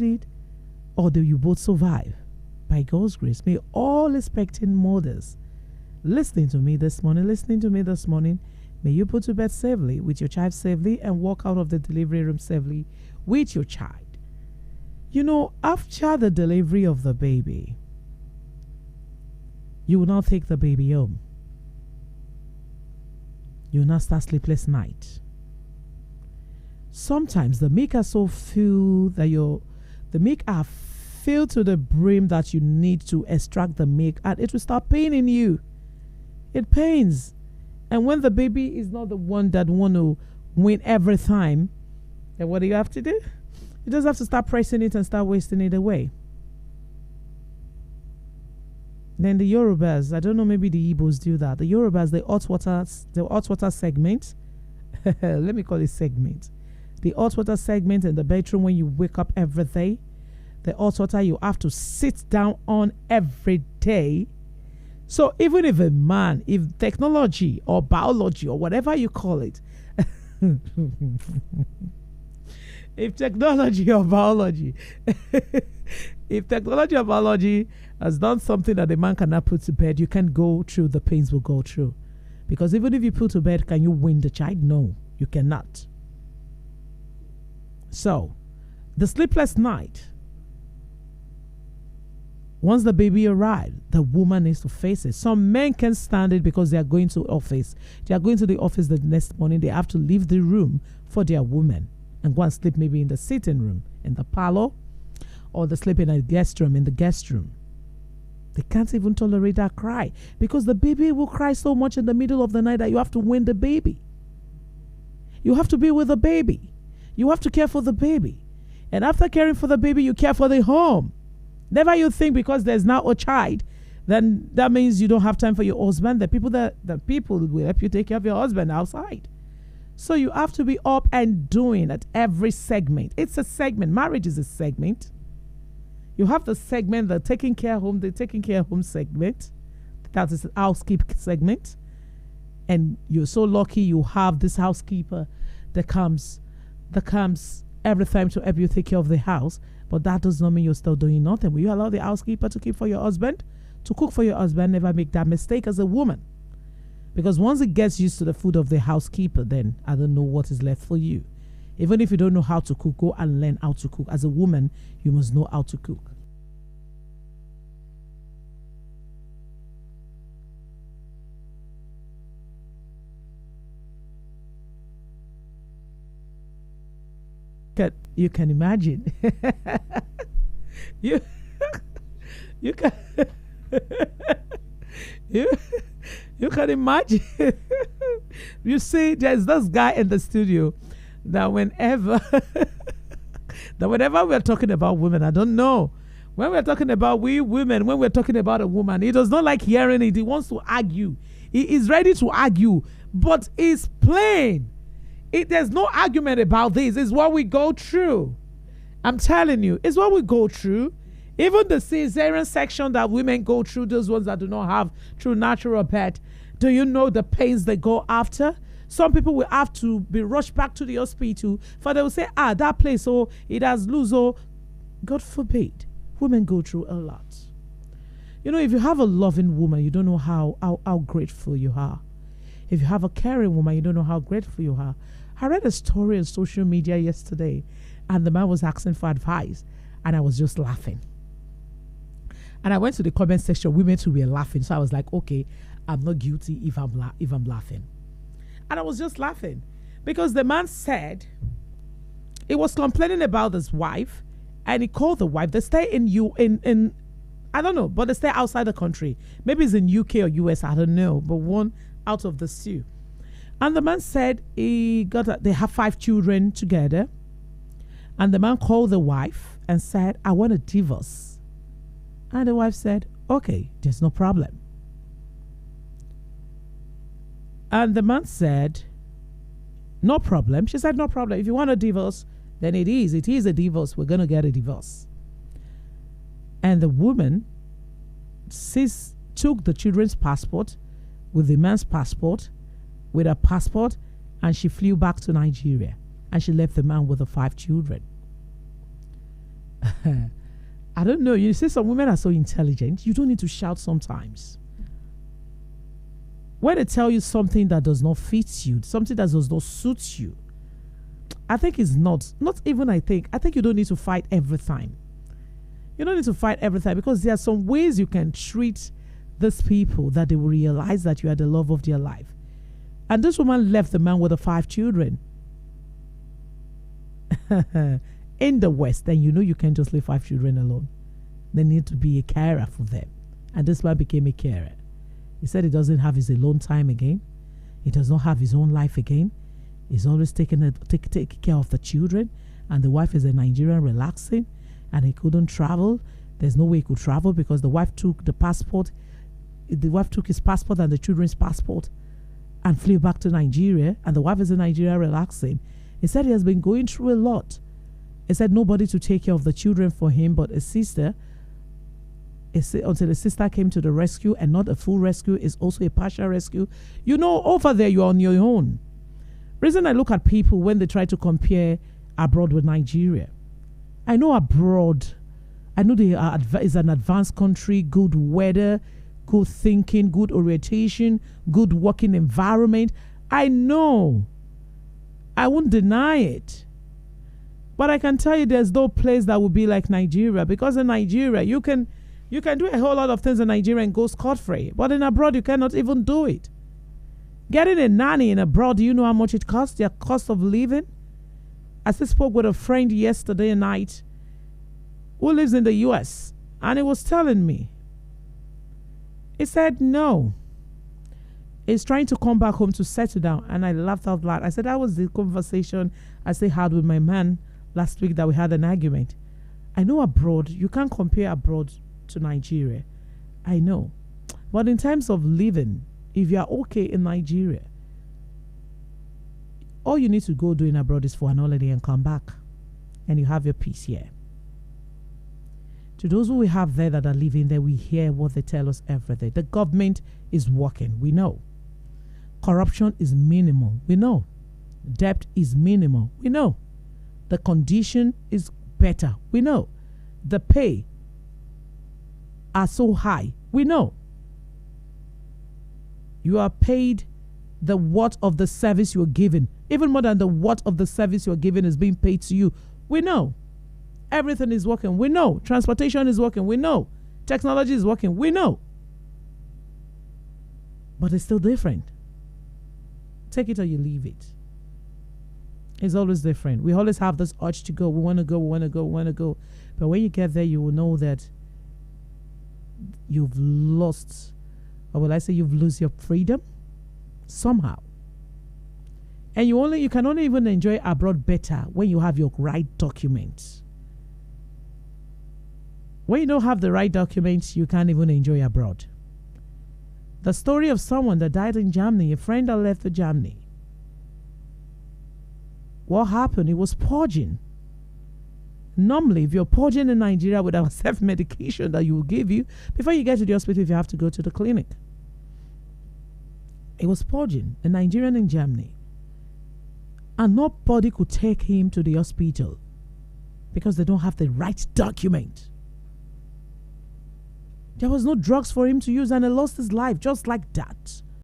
it, or do you both survive? By God's grace, may all expecting mothers listening to me this morning, may you put to bed safely with your child safely and walk out of the delivery room safely with your child. You know, after the delivery of the baby, you will not take the baby home. You will not start sleepless night. Sometimes the milk are so filled that the milk are filled to the brim that you need to extract the milk, and it will start paining you. It pains. And when the baby is not the one that want to win every time, then what do you have to do? You just have to start pressing it and start wasting it away. Then the Yorubas, I don't know, maybe the Igbos do that. The Yorubas, the hot water segment, let me call it segment. The hot water segment in the bedroom when you wake up every day, the hot water you have to sit down on every day. So even if a man, if technology or biology or whatever you call it, if technology or biology has done something that a man cannot put to bed, you can go through the pains we'll go through. Because even if you put to bed, can you win the child? No, you cannot. So, the sleepless night, once the baby arrives, the woman needs to face it. Some men can stand it because they are going to office. They are going to the office the next morning. They have to leave the room for their woman and go and sleep maybe in the sitting room, in the parlor, or they sleep in a guest room, in the guest room. They can't even tolerate that cry because the baby will cry so much in the middle of the night that you have to win the baby. You have to be with the baby. You have to care for the baby. And after caring for the baby, you care for the home. Never you think because there's now a child, then that means you don't have time for your husband. The people will help you take care of your husband outside. So you have to be up and doing at every segment. It's a segment. Marriage is a segment. You have the segment, the taking care home segment. That is the housekeeping segment. And you're so lucky you have this housekeeper that comes every time to help you take care of the house. But that does not mean you're still doing nothing. Will you allow the housekeeper to keep for your husband? To cook for your husband? Never make that mistake as a woman. Because once it gets used to the food of the housekeeper, then I don't know what is left for you. Even if you don't know how to cook, go and learn how to cook. As a woman, you must know how to cook. You can imagine. you can you can imagine. You see, there's this guy in the studio that whenever we're talking about women, I don't know. When we're talking about we women, when we're talking about a woman, he does not like hearing it. He wants to argue. He is ready to argue, but it's plain. There's no argument about this. It's what we go through. I'm telling you, it's what we go through. Even the cesarean section that women go through, those ones that do not have true natural birth, do you know the pains they go after? Some people will have to be rushed back to the hospital for they will say, that place, it has loose, God forbid. Women go through a lot. You know, if you have a loving woman, you don't know how grateful you are. If you have a caring woman, you don't know how grateful you are. I read a story on social media yesterday, and the man was asking for advice, and I was just laughing. And I went to the comment section, women too were laughing, so I was like, okay, I'm not guilty if I'm laughing. And I was just laughing because the man said he was complaining about his wife, and he called the wife. They stay in I don't know, but they stay outside the country. Maybe it's in UK or US, I don't know, but one out of the two. And the man said they have 5 children together. And the man called the wife and said, I want a divorce. And the wife said, okay, there's no problem. And the man said, no problem. She said, no problem. If you want a divorce, then it is a divorce. We're going to get a divorce. And the woman took the children's passport with the man's passport, with her passport, and she flew back to Nigeria. And she left the man with the 5 children. I don't know. You see, some women are so intelligent. You don't need to shout sometimes. When they tell you something that does not fit you, something that does not suit you, I think it's not even I think you don't need to fight every time. You don't need to fight every time, because there are some ways you can treat these people that they will realize that you are the love of their life. And this woman left the man with the 5 children in the West. Then you know you can't just leave 5 children alone. They need to be a carer for them. And this man became a carer. He said he doesn't have his alone time again. He does not have his own life again. He's always taking care of the children. And the wife is a Nigerian, relaxing. And he couldn't travel. There's no way he could travel because the wife took the passport. The wife took his passport and the children's passport and flew back to Nigeria. And the wife is in Nigeria, relaxing. He said he has been going through a lot. He said nobody to take care of the children for him, but a sister. Until the sister came to the rescue, and not a full rescue, is also a partial rescue. You know, over there you're on your own. Reason I look at people when they try to compare abroad with Nigeria. I know abroad, I know they are is an advanced country, good weather, good thinking, good orientation, good working environment. I know. I won't deny it. But I can tell you there's no place that would be like Nigeria, because in Nigeria you can do a whole lot of things in Nigeria and go scot-free. But in abroad, you cannot even do it. Getting a nanny in abroad, do you know how much it costs? Their cost of living? I still spoke with a friend yesterday night who lives in the U.S. And he was telling me. He said, no. He's trying to come back home to settle down. And I laughed out loud. I said, that was the conversation I had with my man last week that we had an argument. I know abroad, you can't compare abroad to Nigeria. I know. But in terms of living, if you are okay in Nigeria, all you need to go do in abroad is for an holiday and come back. And you have your peace here. To those who we have there that are living there, we hear what they tell us every day. The government is working. We know. Corruption is minimal. We know. Debt is minimal. We know. The condition is better. We know. The pay are so high. We know. You are paid the worth of the service you're given. Even more than the worth of the service you're given is being paid to you. We know. Everything is working. We know. Transportation is working. We know. Technology is working. We know. But it's still different. Take it or you leave it. It's always different. We always have this urge to go. We want to go. We want to go. We want to go. But when you get there, you will know that you've lost, or will I say you've lost your freedom somehow. And you can only even enjoy abroad better when you have your right documents. When you don't have the right documents, you can't even enjoy abroad. The story of someone that died in Germany, a friend that left for Germany. What happened? He was purging. Normally, if you're purging in Nigeria with our self-medication that you will give you, before you get to the hospital, if you have to go to the clinic. He was purging, a Nigerian in Germany. And nobody could take him to the hospital because they don't have the right document. There was no drugs for him to use, and he lost his life just like that.